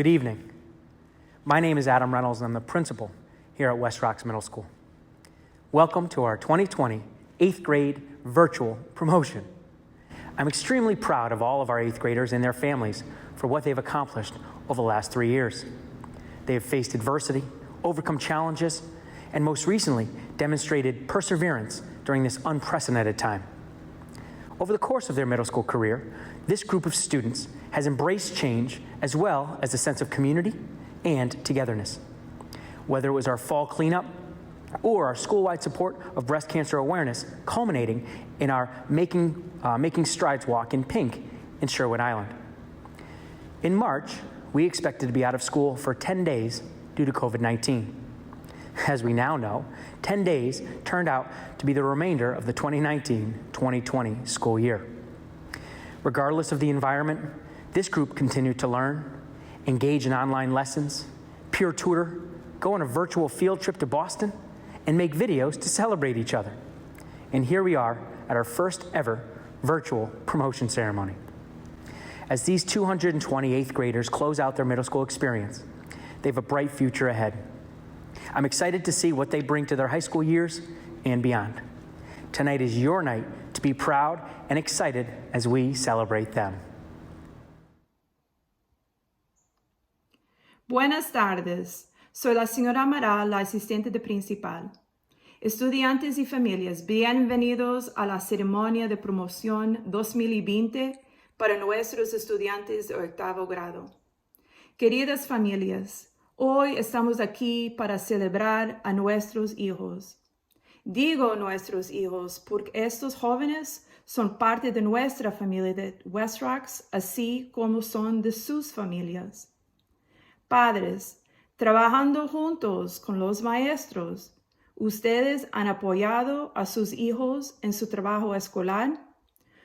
Good evening. My name is Adam Reynolds and I'm the principal here at West Rocks Middle School. Welcome to our 2020 8th grade virtual promotion. I'm extremely proud of all of our 8th graders and their families for what they've accomplished over the last 3 years. They have faced adversity, overcome challenges, and most recently demonstrated perseverance during this unprecedented time. Over the course of their middle school career, this group of students has embraced change as well as a sense of community and togetherness. Whether it was our fall cleanup or our school-wide support of breast cancer awareness culminating in our Making Strides Walk in Pink in Sherwood Island. In March, we expected to be out of school for 10 days due to COVID-19. As we now know, 10 days turned out to be the remainder of the 2019-2020 school year. Regardless of the environment, this group continued to learn, engage in online lessons, peer tutor, go on a virtual field trip to Boston, and make videos to celebrate each other. And here we are at our first ever virtual promotion ceremony. As these 220 8th graders close out their middle school experience, they have a bright future ahead. I'm excited to see what they bring to their high school years and beyond. Tonight is your night to be proud and excited as we celebrate them. Buenas tardes. Soy la señora Amaral, la asistente de principal. Estudiantes y familias, bienvenidos a la ceremonia de promoción 2020 para nuestros estudiantes de 8º grado. Queridas familias, hoy estamos aquí para celebrar a nuestros hijos. Digo nuestros hijos porque estos jóvenes son parte de nuestra familia de West Rocks, así como son de sus familias. Padres, trabajando juntos con los maestros, ¿ustedes han apoyado a sus hijos en su trabajo escolar,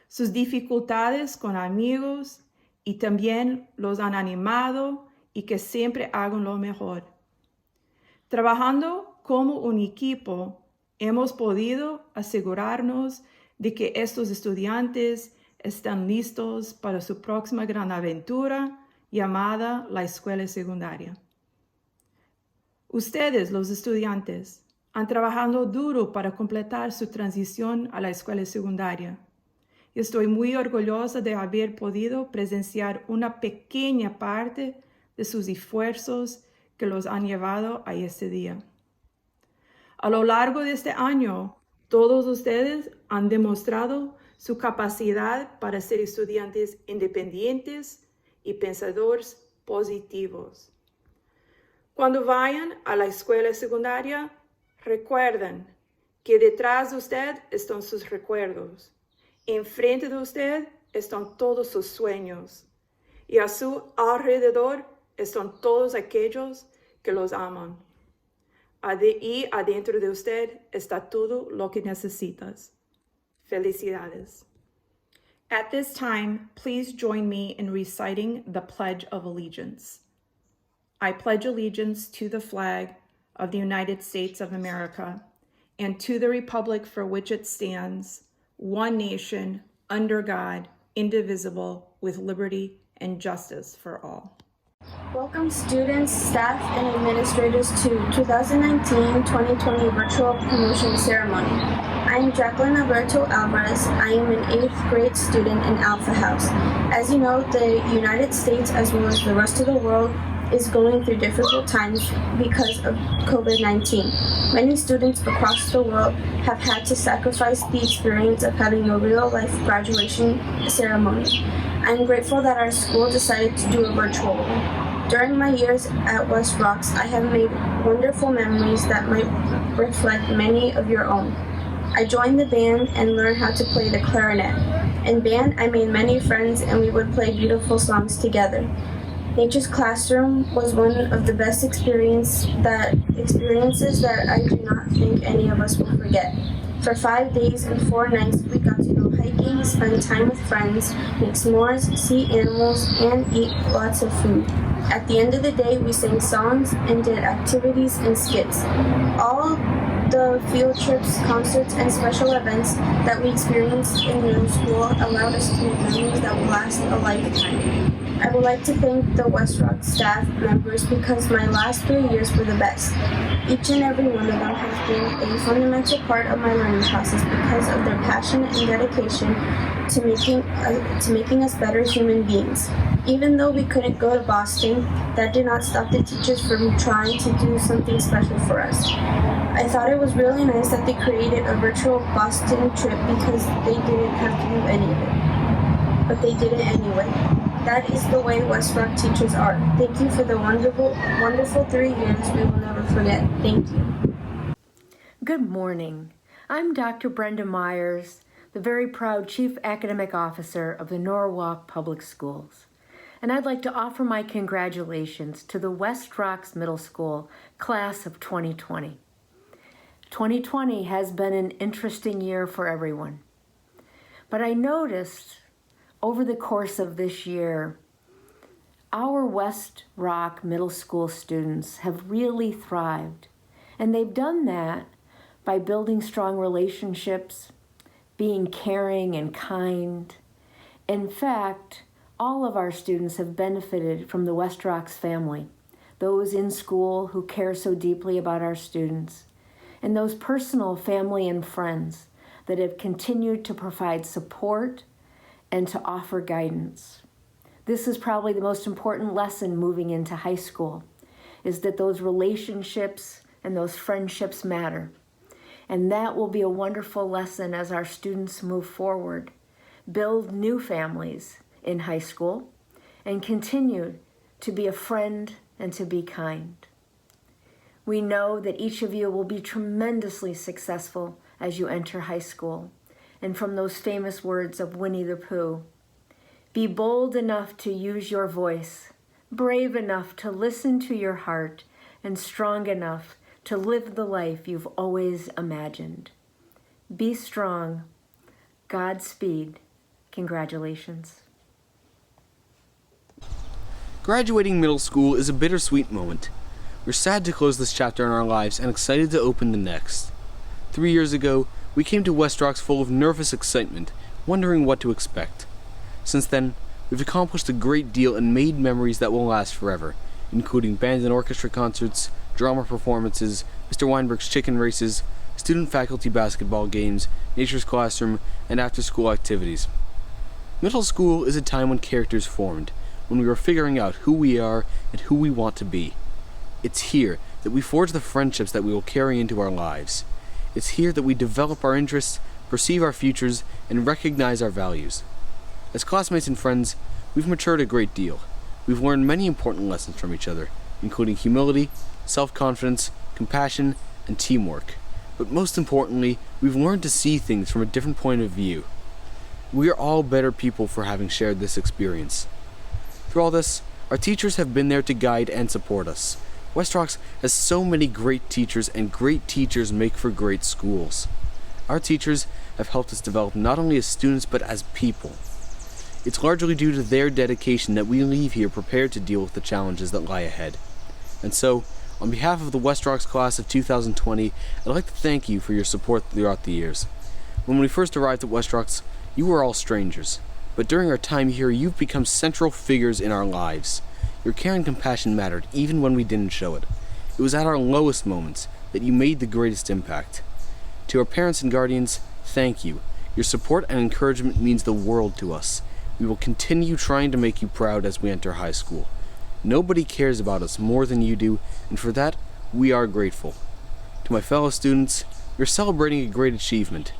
sus dificultades con amigos y también los han animado y que siempre hagan lo mejor? Trabajando como un equipo, hemos podido asegurarnos de que estos estudiantes están listos para su próxima gran aventura llamada la escuela secundaria. Ustedes, los estudiantes, han trabajado duro para completar su transición a la escuela secundaria. Estoy muy orgullosa de haber podido presenciar una pequeña parte de sus esfuerzos que los han llevado a este día. A lo largo de este año, todos ustedes han demostrado su capacidad para ser estudiantes independientes y pensadores positivos. Cuando vayan a la escuela secundaria, recuerden que detrás de usted están sus recuerdos. Enfrente de usted están todos sus sueños. Y a su alrededor están todos aquellos que los aman. Y adentro de usted está todo lo que necesitas. Felicidades. At this time, please join me in reciting the Pledge of Allegiance. I pledge allegiance to the flag of the United States of America and to the republic for which it stands, one nation, under God, indivisible, with liberty and justice for all. Welcome students, staff, and administrators to 2019-2020 Virtual Promotion Ceremony. I am Jacqueline Alberto Alvarez. I am an 8th grade student in Alpha House. As you know, the United States, as well as the rest of the world, is going through difficult times because of COVID-19. Many students across the world have had to sacrifice the experience of having a real-life graduation ceremony. I'm grateful that our school decided to do a virtual one. During my years at West Rocks, I have made wonderful memories that might reflect many of your own. I joined the band and learned how to play the clarinet. In band, I made many friends and we would play beautiful songs together. Nature's Classroom was one of the best experiences that I do not think any of us will forget. For 5 days and 4 nights, we got to go hiking, spend time with friends, make s'mores, see animals, and eat lots of food. At the end of the day, we sang songs and did activities and skits. All the Our field trips, concerts, and special events that we experienced in middle school allowed us to make memories that will last a lifetime. I would like to thank the West Rock staff members because my last 3 years were the best. Each and every one of them has been a fundamental part of my learning process because of their passion and dedication to making us better human beings. Even though we couldn't go to Boston, that did not stop the teachers from trying to do something special for us. I thought it was really nice that they created a virtual Boston trip because they didn't have to do any of it. But they did it anyway. That is the way West Rock teachers are. Thank you for the wonderful 3 years we will never forget. Thank you. Good morning. I'm Dr. Brenda Myers, the very proud Chief Academic Officer of the Norwalk Public Schools. And I'd like to offer my congratulations to the West Rocks Middle School class of 2020. 2020 has been an interesting year for everyone. But I noticed over the course of this year, our West Rock Middle School students have really thrived. And they've done that by building strong relationships, being caring and kind. In fact, all of our students have benefited from the West Rocks family, those in school who care so deeply about our students, and those personal family and friends that have continued to provide support and to offer guidance. This is probably the most important lesson moving into high school, is that those relationships and those friendships matter. And that will be a wonderful lesson as our students move forward, build new families in high school, and continue to be a friend and to be kind. We know that each of you will be tremendously successful as you enter high school. And from those famous words of Winnie the Pooh, be bold enough to use your voice, brave enough to listen to your heart, and strong enough to live the life you've always imagined. Be strong. Godspeed. Congratulations. Graduating middle school is a bittersweet moment. We're sad to close this chapter in our lives and excited to open the next. 3 years ago, we came to West Rocks full of nervous excitement, wondering what to expect. Since then, we've accomplished a great deal and made memories that will last forever, including band and orchestra concerts, drama performances, Mr. Weinberg's chicken races, student-faculty basketball games, nature's classroom, and after-school activities. Middle school is a time when characters formed, when we were figuring out who we are and who we want to be. It's here that we forge the friendships that we will carry into our lives. It's here that we develop our interests, perceive our futures, and recognize our values. As classmates and friends, we've matured a great deal. We've learned many important lessons from each other, including humility, self-confidence, compassion, and teamwork. But most importantly, we've learned to see things from a different point of view. We are all better people for having shared this experience. Through all this, our teachers have been there to guide and support us. West Rocks has so many great teachers, and great teachers make for great schools. Our teachers have helped us develop not only as students, but as people. It's largely due to their dedication that we leave here prepared to deal with the challenges that lie ahead. And so, on behalf of the West Rocks class of 2020, I'd like to thank you for your support throughout the years. When we first arrived at West Rocks, you were all strangers. But during our time here, you've become central figures in our lives. Your care and compassion mattered, even when we didn't show it. It was at our lowest moments that you made the greatest impact. To our parents and guardians, thank you. Your support and encouragement means the world to us. We will continue trying to make you proud as we enter high school. Nobody cares about us more than you do, and for that, we are grateful. To my fellow students, you're celebrating a great achievement.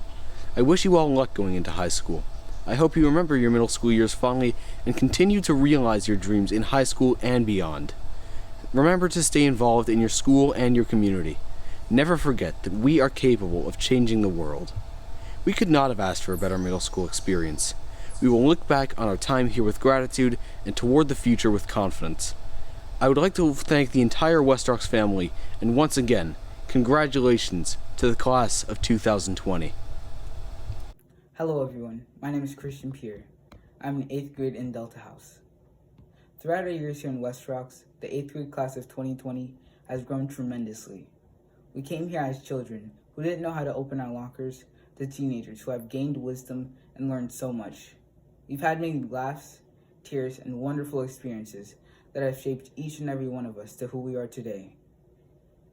I wish you all luck going into high school. I hope you remember your middle school years fondly and continue to realize your dreams in high school and beyond. Remember to stay involved in your school and your community. Never forget that we are capable of changing the world. We could not have asked for a better middle school experience. We will look back on our time here with gratitude and toward the future with confidence. I would like to thank the entire West Rocks family, and once again, congratulations to the class of 2020. Hello everyone, my name is Christian Pierre. I'm in 8th grade in Delta House. Throughout our years here in West Rocks, the 8th grade class of 2020 has grown tremendously. We came here as children who didn't know how to open our lockers, to teenagers who have gained wisdom and learned so much. We've had many laughs, tears, and wonderful experiences that have shaped each and every one of us to who we are today.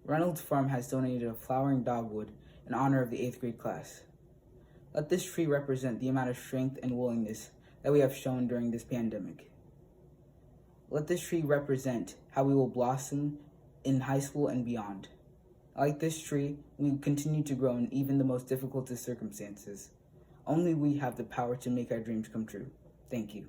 Reynolds Farm has donated a flowering dogwood in honor of the 8th grade class. Let this tree represent the amount of strength and willingness that we have shown during this pandemic. Let this tree represent how we will blossom in high school and beyond. Like this tree, we will continue to grow in even the most difficult of circumstances. Only we have the power to make our dreams come true. Thank you.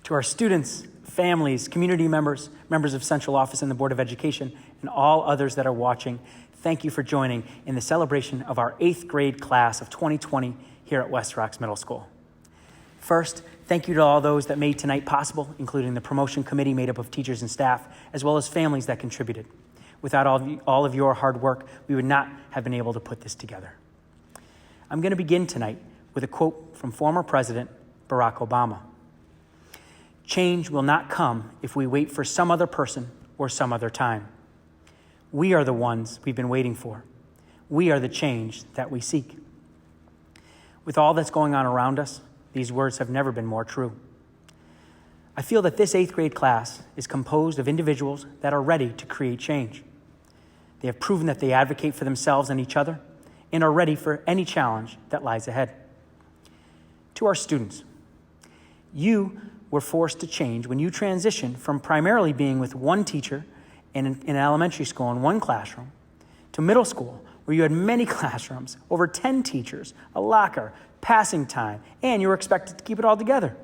To our students, families, community members, members of Central Office and the Board of Education, and all others that are watching, thank you for joining in the celebration of our 8th grade class of 2020 here at West Rocks Middle School. First, thank you to all those that made tonight possible, including the promotion committee made up of teachers and staff, as well as families that contributed. Without all of your hard work, we would not have been able to put this together. I'm going to begin tonight with a quote from former President Barack Obama. Change will not come if we wait for some other person or some other time. We are the ones we've been waiting for. We are the change that we seek. With all that's going on around us, these words have never been more true. I feel that this 8th grade class is composed of individuals that are ready to create change. They have proven that they advocate for themselves and each other and are ready for any challenge that lies ahead. To our students, you were forced to change when you transitioned from primarily being with one teacher in elementary school in one classroom to middle school, where you had many classrooms, over 10 teachers, a locker, passing time, and you were expected to keep it all together.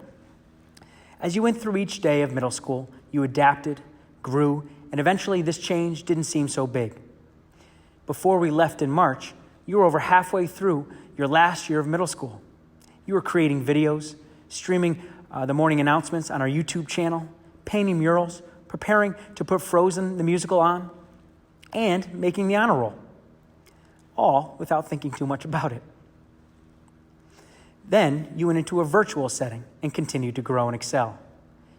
As you went through each day of middle school, you adapted, grew, and eventually this change didn't seem so big. Before we left in March, you were over halfway through your last year of middle school. You were creating videos, streaming the morning announcements on our YouTube channel, painting murals, preparing to put Frozen the musical on, and making the honor roll, all without thinking too much about it. Then you went into a virtual setting and continued to grow and excel.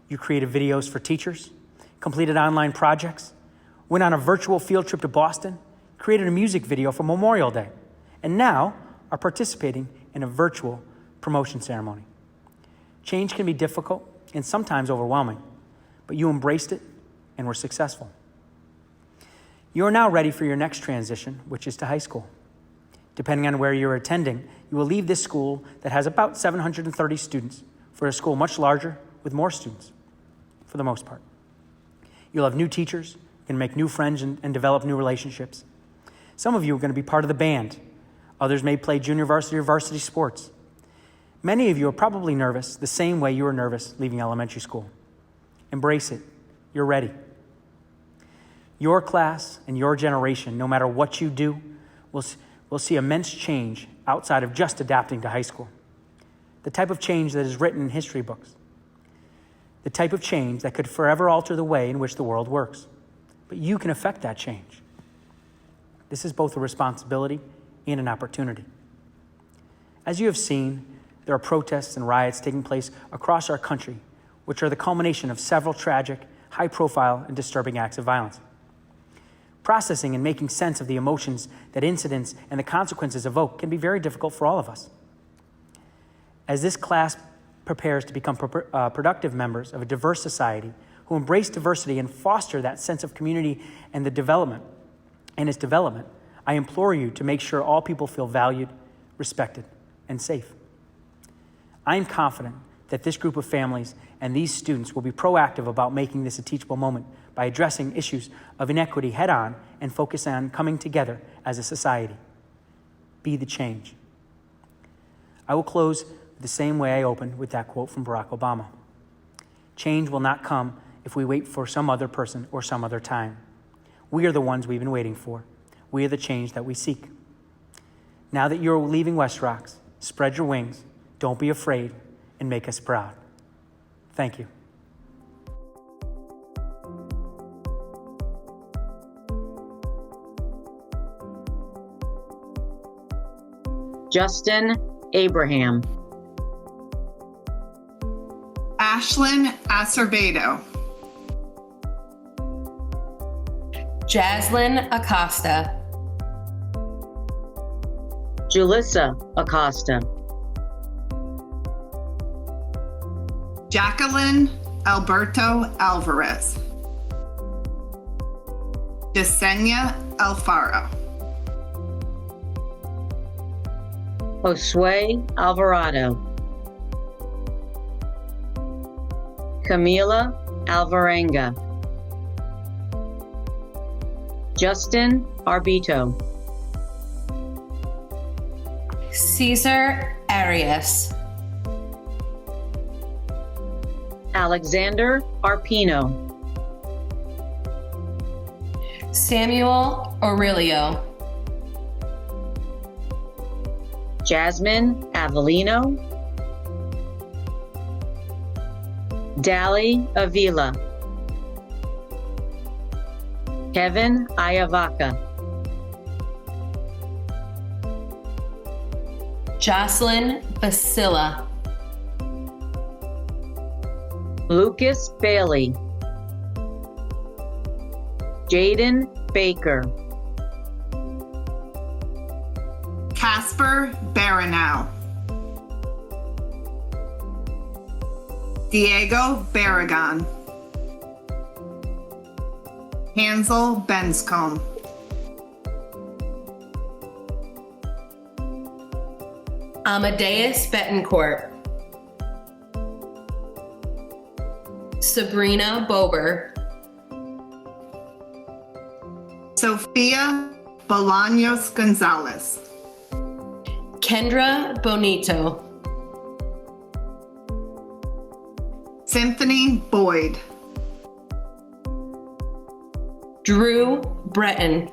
You created videos for teachers, completed online projects, went on a virtual field trip to Boston, created a music video for Memorial Day, and now are participating in a virtual promotion ceremony. Change can be difficult and sometimes overwhelming, but you embraced it and were successful. You are now ready for your next transition, which is to high school. Depending on where you're attending, you will leave this school that has about 730 students for a school much larger with more students, for the most part. You'll have new teachers, you can make new friends and develop new relationships. Some of you are going to be part of the band. Others may play junior varsity or varsity sports. Many of you are probably nervous the same way you were nervous leaving elementary school. Embrace it. You're ready. Your class and your generation, no matter what you do, will see immense change outside of just adapting to high school. The type of change that is written in history books. The type of change that could forever alter the way in which the world works. But you can affect that change. This is both a responsibility and an opportunity. As you have seen, there are protests and riots taking place across our country, which are the culmination of several tragic, high-profile, and disturbing acts of violence. Processing and making sense of the emotions that incidents and the consequences evoke can be very difficult for all of us. As this class prepares to become productive members of a diverse society who embrace diversity and foster that sense of community and its development, I implore you to make sure all people feel valued, respected, and safe. I am confident that this group of families and these students will be proactive about making this a teachable moment by addressing issues of inequity head-on and focus on coming together as a society. Be the change. I will close the same way I opened with that quote from Barack Obama. Change will not come if we wait for some other person or some other time. We are the ones we've been waiting for. We are the change that we seek. Now that you're leaving West Rocks, spread your wings, don't be afraid, and make us proud. Thank you. Justin Abraham. Ashlyn Acevedo. Jaslyn Acosta. Julissa Acosta. Jacqueline Alberto Alvarez. Yesenia Alfaro. Josue Alvarado. Camila Alvarenga. Justin Arbito. Cesar Arias. Alexander Arpino. Samuel Aurelio. Jasmine Avellino. Dali Avila. Kevin Ayavaca. Jocelyn Basila. Lucas Bailey. Jaden Baker. Casper Baranow. Diego Barragan. Hansel Benscombe. Amadeus Betancourt. Sabrina Bober. Sofia Bolaños Gonzalez. Kendra Bonito. Symphony Boyd. Drew Breton.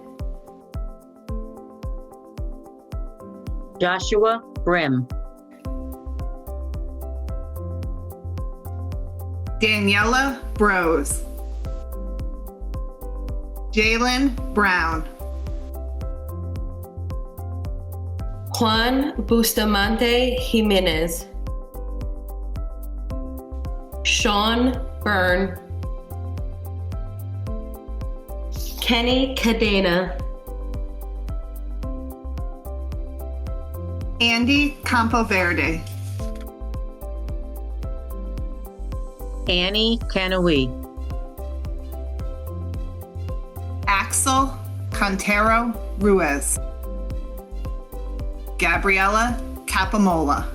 Joshua Brim. Daniela Brose. Jalen Brown. Juan Bustamante Jimenez. Sean Byrne. Kenny Cadena. Andy Campoverde. Annie Canui. Axel Contero Ruiz. Gabriela Capamola.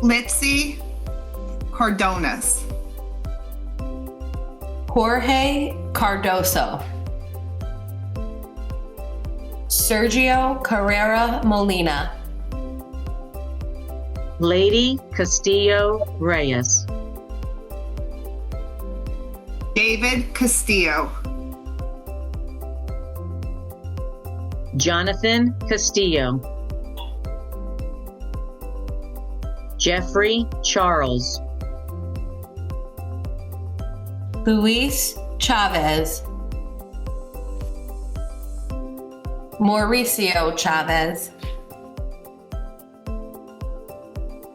Litzy Cordonas. Jorge Cardoso. Sergio Carrera Molina. Lady Castillo Reyes. David Castillo. Jonathan Castillo. Jeffrey Charles. Luis Chavez. Mauricio Chavez.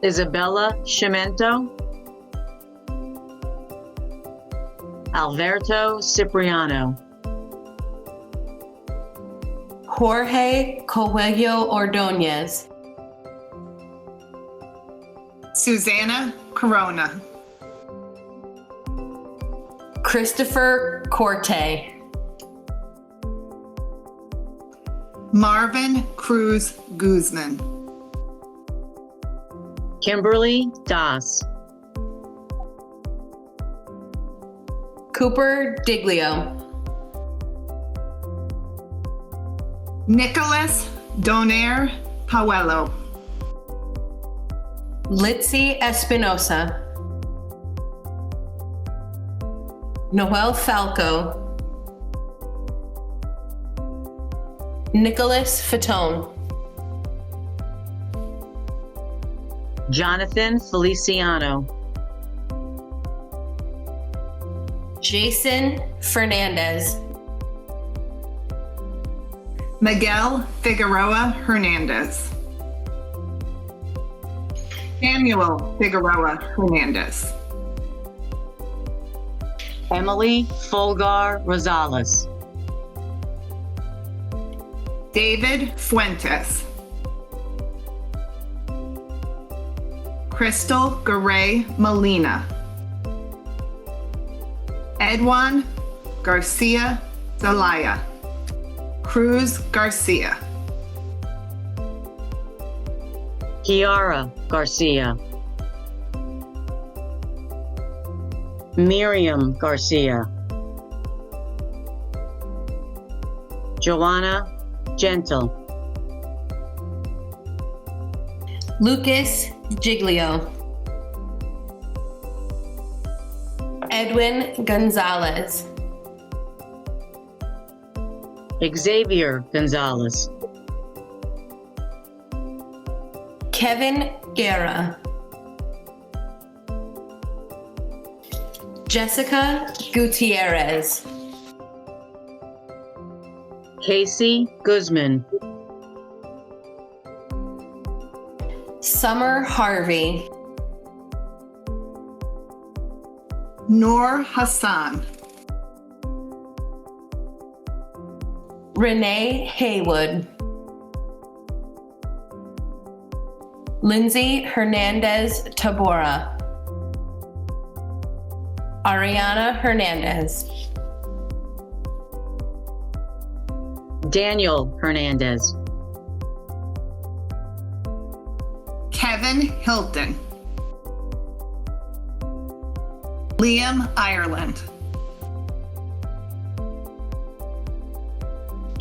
Isabella Cimento. Alberto Cipriano. Jorge Coelho Ordonez. Susanna Corona. Christopher Corte. Marvin Cruz Guzman. Kimberly Das. Cooper Diglio. Nicholas Donaire Pauelo. Litzy Espinosa. Noel Falco. Nicholas Fatone. Jonathan Feliciano. Jason Fernandez. Miguel Figueroa Hernandez. Samuel Figueroa Hernandez. Emily Fulgar Rosales. David Fuentes. Crystal Garay Molina. Edwan Garcia Zelaya. Cruz Garcia. Kiara Garcia. Miriam Garcia. Joanna Gentle. Lucas Giglio. Edwin Gonzalez. Xavier Gonzalez. Kevin Guerra. Jessica Gutierrez. Casey Guzman. Summer Harvey. Noor Hassan. Renee Haywood. Lindsay Hernandez Tabora. Ariana Hernandez. Daniel Hernandez. Kevin Hilton. Liam Ireland.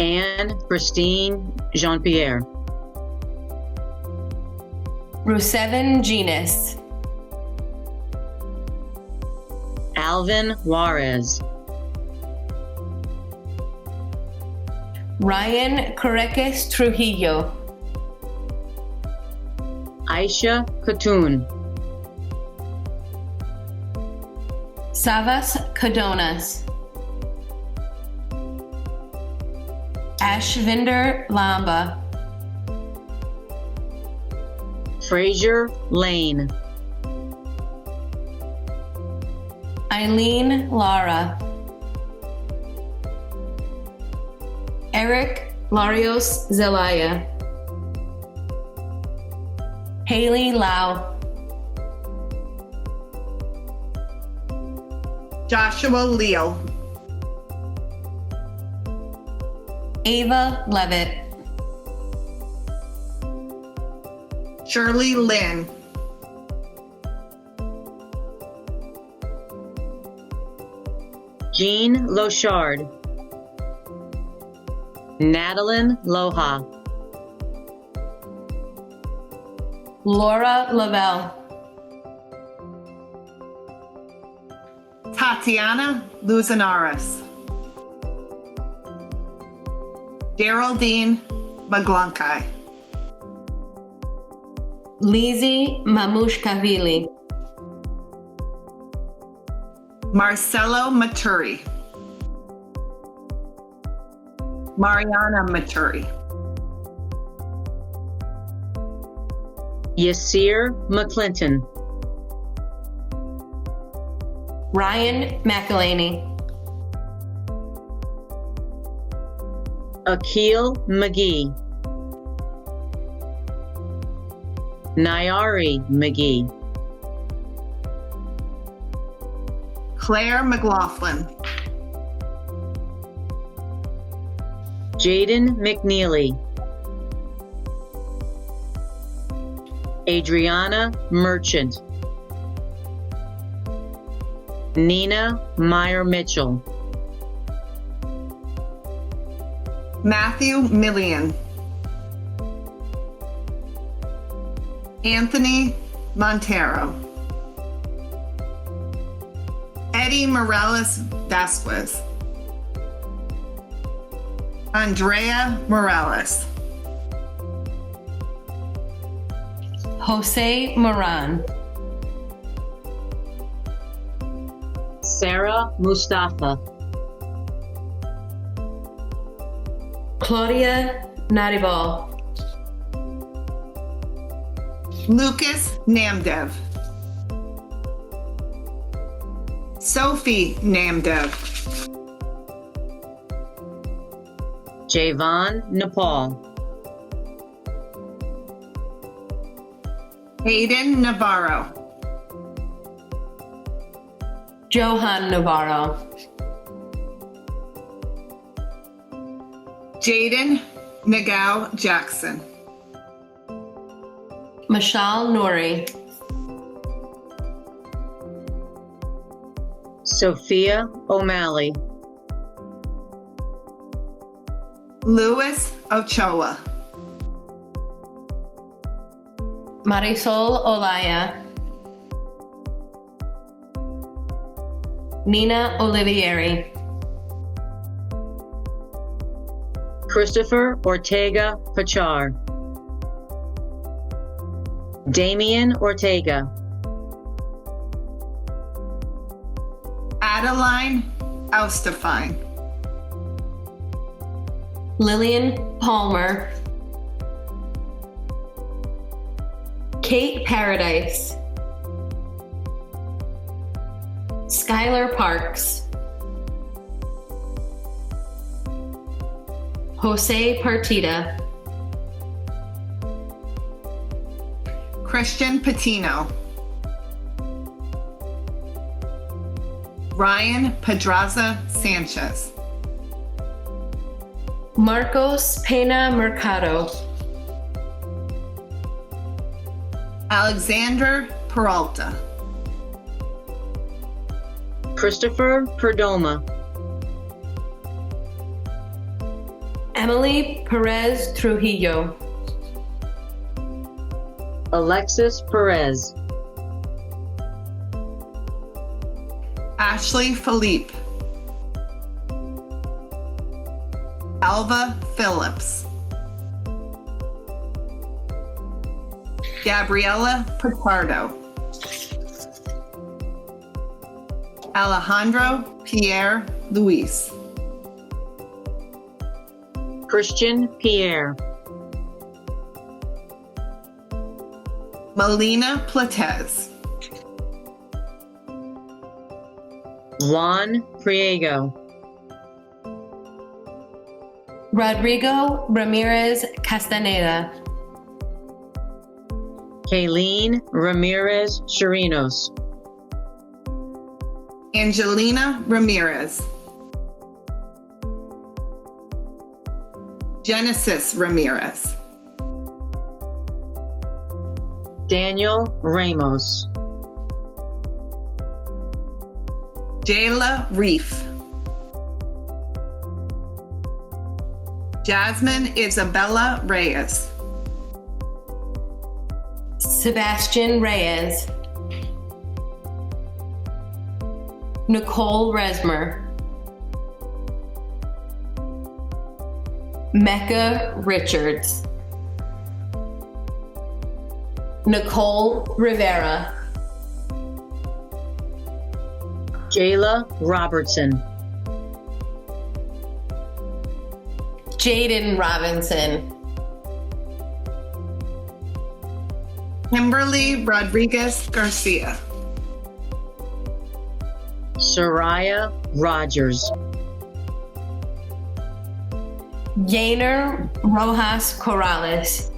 Anne Christine Jean-Pierre. Ruseven Genus. Alvin Juarez. Ryan Correques Trujillo. Aisha Khatun. Savas Cadonas. Ashvinder Lamba. Fraser Lane. Eileen Lara. Eric Larios Zelaya. Haley Lau. Joshua Leal. Ava Levitt. Shirley Lynn. Jean Lochard. Natalie Loha. Laura Lavelle. Tatiana Luzanares. Geraldine Maglankai. Lizzie Mamushkavili. Marcelo Maturi. Mariana Maturi. Yasir McClinton. Ryan McElhaney. Akil McGee. Nyari McGee. Claire McLaughlin. Jaden McNeely. Adriana Merchant. Nina Meyer Mitchell. Matthew Millian. Anthony Montero. Eddie Morales Vasquez. Andrea Morales. Jose Moran. Sarah Mustafa. Claudia Naribal. Lucas Namdev. Sophie Namdev. Javon Nepal. Hayden Navarro. Johan Navarro. Jaden Nagao Jackson. Mashal Nouri. Sophia O'Malley. Louis Ochoa. Marisol Olaya. Nina Olivieri. Christopher Ortega Pachar. Damian Ortega. Adeline Austafine. Lillian Palmer. Kate Paradise. Skylar Parks. Jose Partida. Christian Patino. Ryan Pedraza Sanchez. Marcos Pena Mercado. Alexander Peralta. Christopher Perdomo. Emily Perez Trujillo. Alexis Perez. Ashley Philippe. Alva Phillips. Gabriela Picardo. Alejandro Pierre Luis. Christian Pierre. Melina Platez. Juan Priego. Rodrigo Ramirez Castaneda. Kayleen Ramirez Chirinos. Angelina Ramirez. Genesis Ramirez. Daniel Ramos. Jayla Reef. Jasmine Isabella Reyes. Sebastian Reyes. Nicole Resmer. Mecca Richards. Nicole Rivera. Jayla Robertson. Jaden Robinson. Kimberly Rodriguez Garcia. Soraya Rogers. Yainer Rojas Corrales.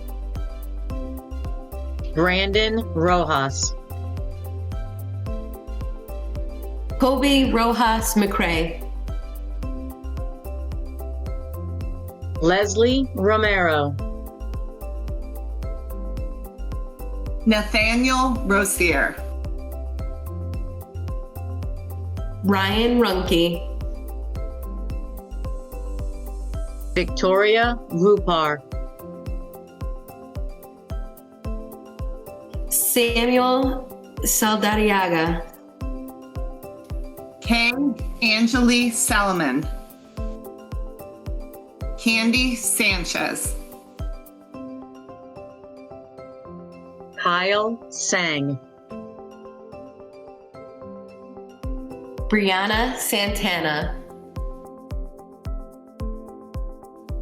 Brandon Rojas. Kobe Rojas McCrae. Leslie Romero. Nathaniel Rosier. Ryan Runke. Victoria Rupar. Samuel Saldariaga. Kang Angeli Salomon. Candy Sanchez. Kyle Sang. Brianna Santana.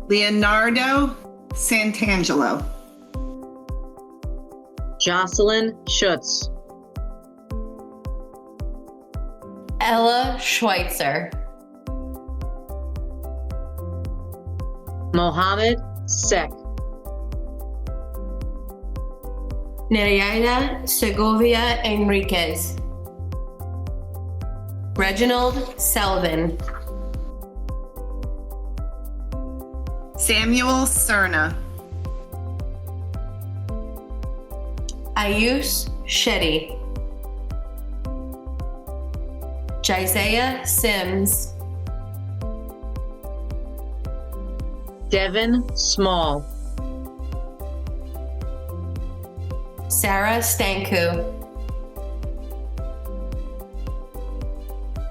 Leonardo Santangelo. Jocelyn Schutz. Ella Schweitzer. Mohammed Sek. Nereida Segovia Enriquez. Reginald Selvin. Samuel Cerna. Ayush Shetty. Jisaiah Sims. Devin Small. Sarah Stanku.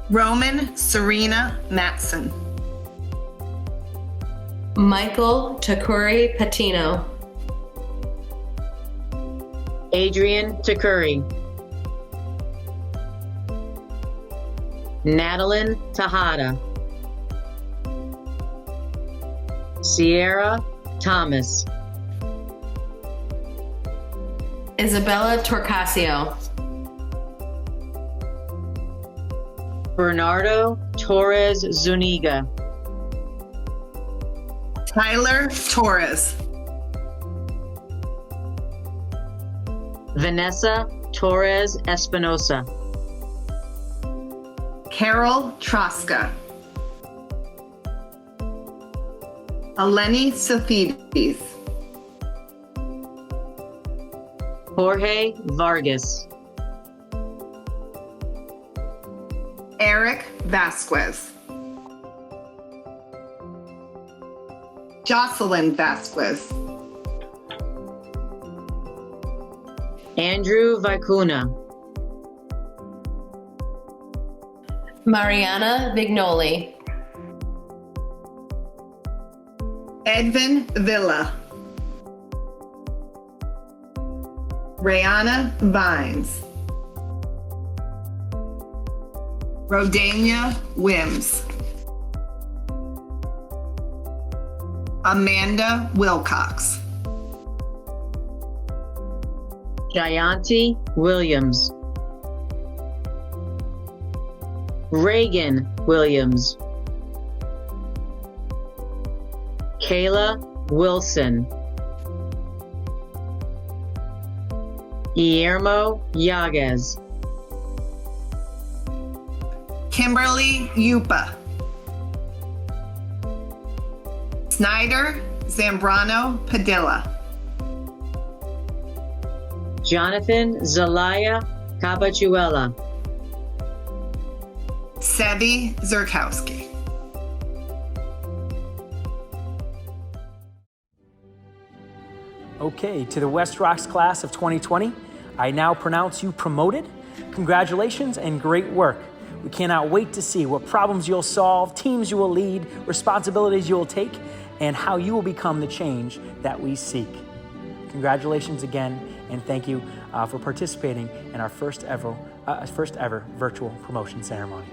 Roman Serena Matson. Michael Takuri Patino. Adrian Takuri. Nadeline Tejada. Sierra Thomas. Isabella Torcasio. Bernardo Torres Zuniga. Tyler Torres. Vanessa Torres Espinosa. Carol Troska. Eleni Sophides. Jorge Vargas. Eric Vasquez. Jocelyn Vasquez. Andrew Vicuna. Mariana Vignoli. Edvin Villa. Rayana Vines. Rodania Wims. Amanda Wilcox. Jayanti Williams. Reagan Williams. Kayla Wilson. Guillermo Yaguez. Kimberly Yupa. Snyder Zambrano Padilla. Jonathan Zelaya Cabachuela. Sebi Zurkowski. Okay, to the West Rocks class of 2020, I now pronounce you promoted. Congratulations and great work. We cannot wait to see what problems you'll solve, teams you will lead, responsibilities you will take, and how you will become the change that we seek. Congratulations again, and thank you for participating in our first ever virtual promotion ceremony.